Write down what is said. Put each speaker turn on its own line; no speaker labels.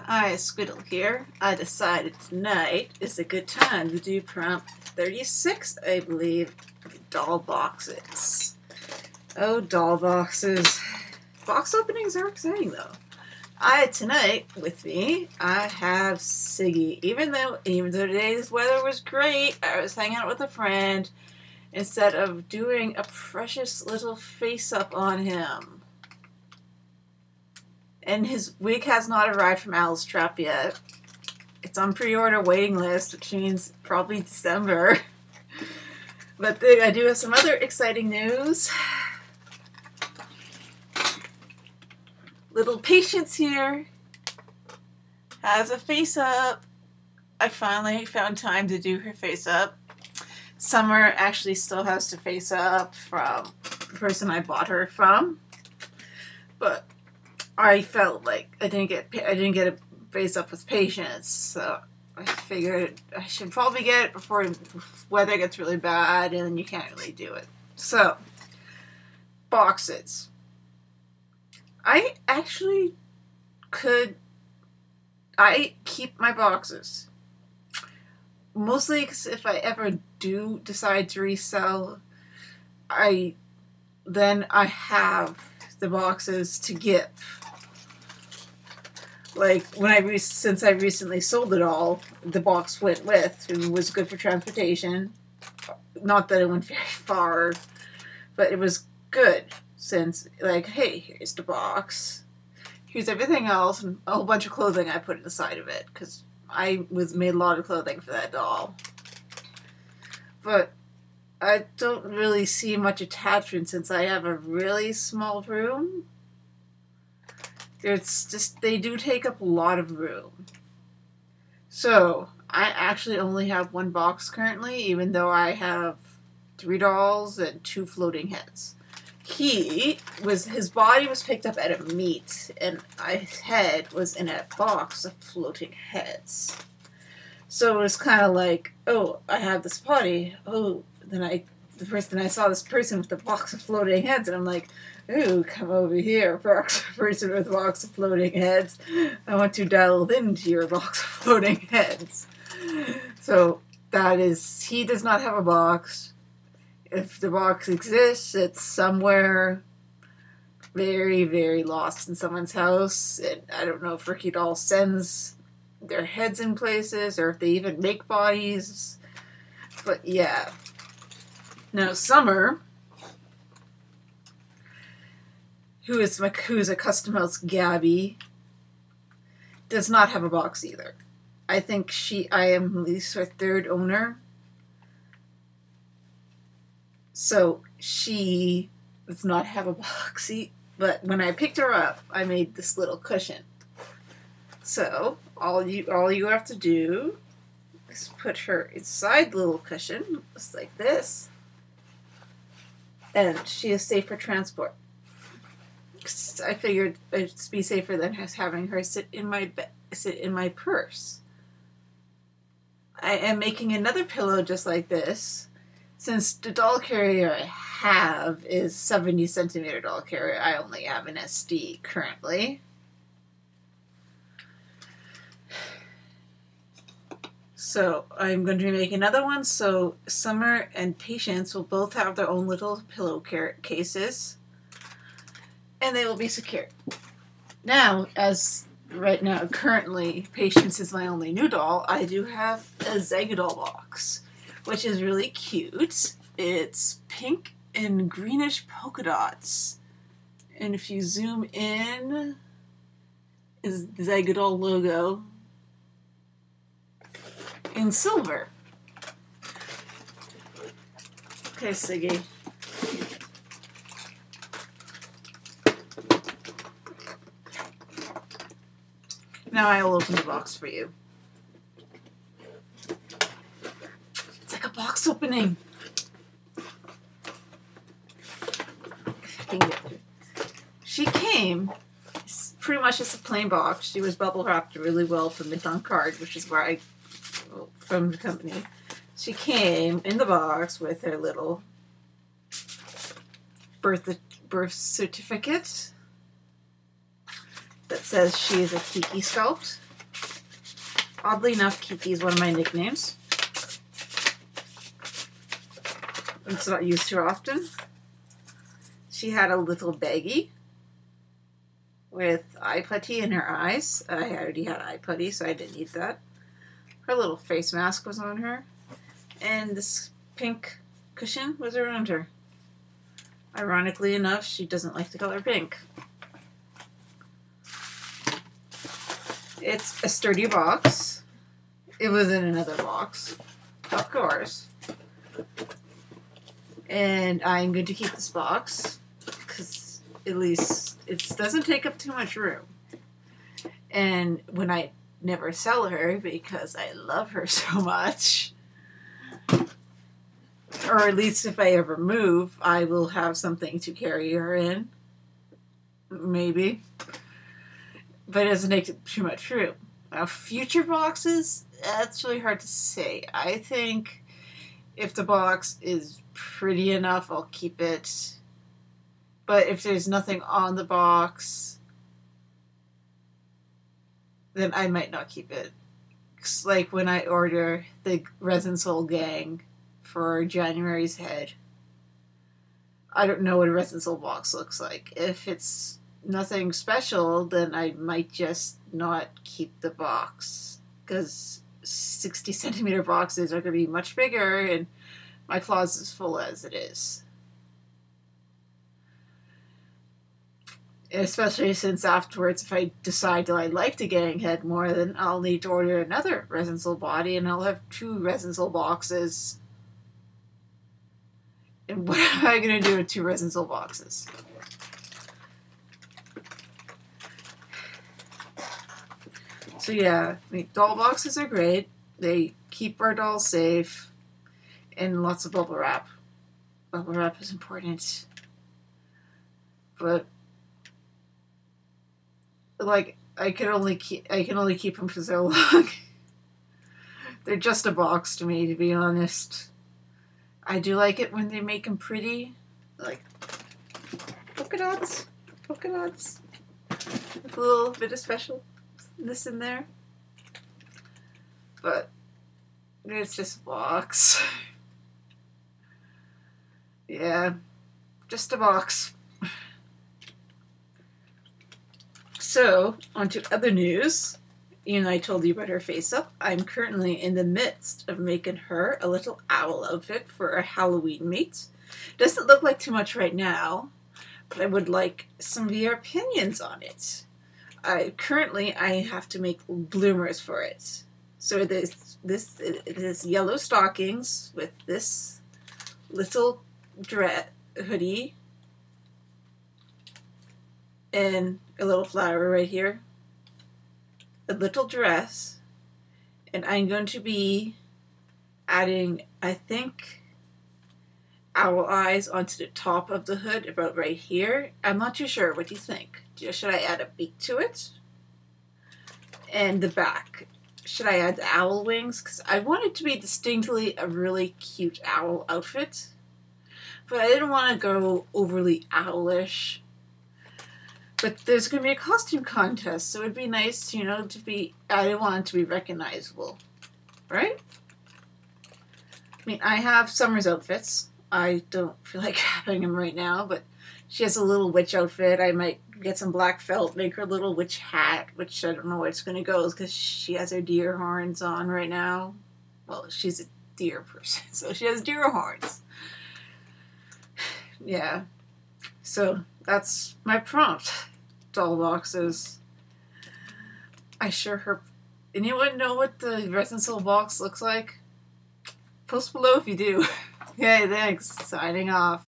Hi, Squiddle here. I decided tonight is a good time to do prompt 36, I believe, doll boxes. Oh, doll boxes. Box openings are exciting, though. Tonight, with me, I have Siggy. Even though today's weather was great, I was hanging out with a friend instead of doing a precious little face-up on him. And his wig has not arrived from Owl's Trap yet. It's on pre-order waiting list, which means probably December. But I do have some other exciting news. Little Patience here has a face-up. I finally found time to do her face-up. Summer actually still has to face up from the person I bought her from. But I felt like I didn't get a face up with Patience, so I figured I should probably get it before weather gets really bad and then you can't really do it. So, boxes. I actually I keep my boxes. Mostly because if I ever do decide to resell, then I have the boxes to give. Like, since I recently sold it all, the box went with. It was good for transportation. Not that it went very far, but it was good. Since, like, hey, here's the box. Here's everything else, and a whole bunch of clothing I put inside of it, because I made a lot of clothing for that doll. But I don't really see much attachment since I have a really small room. It's just, they do take up a lot of room. So, I actually only have one box currently, even though I have 3 dolls and 2 floating heads. His body was picked up at a meet, and his head was in a box of floating heads. So it was kind of like, oh, I have this body. Oh, then I saw this person with a box of floating heads, and I'm like, ooh, come over here, person with a box of floating heads. I want to delve into your box of floating heads. So he does not have a box. If the box exists, it's somewhere very, very lost in someone's house. And I don't know if Ricky Doll sends their heads in places or if they even make bodies. But yeah. Now, Summer, who is a custom house Gabby, does not have a box either. I think I am at least her 3rd owner. So she does not have a box. But when I picked her up, I made this little cushion. So all you have to do is put her inside the little cushion, just like this. And she is safe for transport. I figured it'd be safer than having her sit in my purse. I am making another pillow just like this. Since the doll carrier I have is 70 centimeter doll carrier, I only have an SD currently. So I'm going to make another one, so Summer and Patience will both have their own little pillow cases. And they will be secure. Now, currently, Patience is my only new doll, I do have a Zegadol box, which is really cute. It's pink and greenish polka dots. And if you zoom in, is the Zegadol logo in silver. Okay, Siggy. Now I will open the box for you. It's like a box opening. She came pretty much as a plain box. She was bubble wrapped really well from Midtown Card, which is from the company. She came in the box with her little birth certificate that says she is a Kiki Sculpt. oddly enough, Kiki's one of my nicknames. It's not used too often. She had a little baggie with eye putty in her eyes. I already had eye putty, so I didn't need that. Her little face mask was on her. And this pink cushion was around her. Ironically enough, she doesn't like the color pink. It's a sturdy box. It was in another box, of course. And I'm going to keep this box because at least it doesn't take up too much room. And when I never sell her because I love her so much, or at least if I ever move, I will have something to carry her in. Maybe. But it doesn't take too much room. Now, future boxes, that's really hard to say. I think if the box is pretty enough, I'll keep it. But if there's nothing on the box, then I might not keep it. It's like when I order the Resin Soul Gang for January's head, I don't know what a Resin Soul box looks like. If it's nothing special, then I might just not keep the box, because 60 centimeter boxes are going to be much bigger and my closet is full as it is. Especially since afterwards, if I decide that I like the gang head more, then I'll need to order another Resin Soul body and I'll have 2 Resin Soul boxes. And what am I going to do with 2 Resin Soul boxes? So yeah, I mean, doll boxes are great. They keep our dolls safe. And lots of bubble wrap. Bubble wrap is important. But like, I can only keep them for so long. They're just a box to me, to be honest. I do like it when they make them pretty, like polka dots, with a little bit of specialness in there. But it's just a box. Yeah, just a box. So, on to other news. Ian and I told you about her face up. I'm currently in the midst of making her a little owl outfit for a Halloween meet. Doesn't look like too much right now, but I would like some of your opinions on it. Currently I have to make bloomers for it. So this yellow stockings with this little hoodie and a little flower right here, a little dress, and I'm going to be adding, I think, owl eyes onto the top of the hood, about right here. I'm not too sure. What do you think? Should I add a beak to it? And the back. Should I add the owl wings? Because I want it to be distinctly a really cute owl outfit. But I didn't want to go overly owlish. But there's going to be a costume contest, so it'd be nice, you know, to be, I didn't want it to be recognizable. Right? I mean, I have Summer's outfits. I don't feel like having them right now, but she has a little witch outfit. I might get some black felt, make her a little witch hat, which I don't know where it's going to go because she has her deer horns on right now. Well, she's a deer person, so she has deer horns. Yeah. So that's my prompt. Doll boxes. I sure hope. Anyone know what the Resin Soul box looks like? Post below if you do. Okay, thanks. Signing off.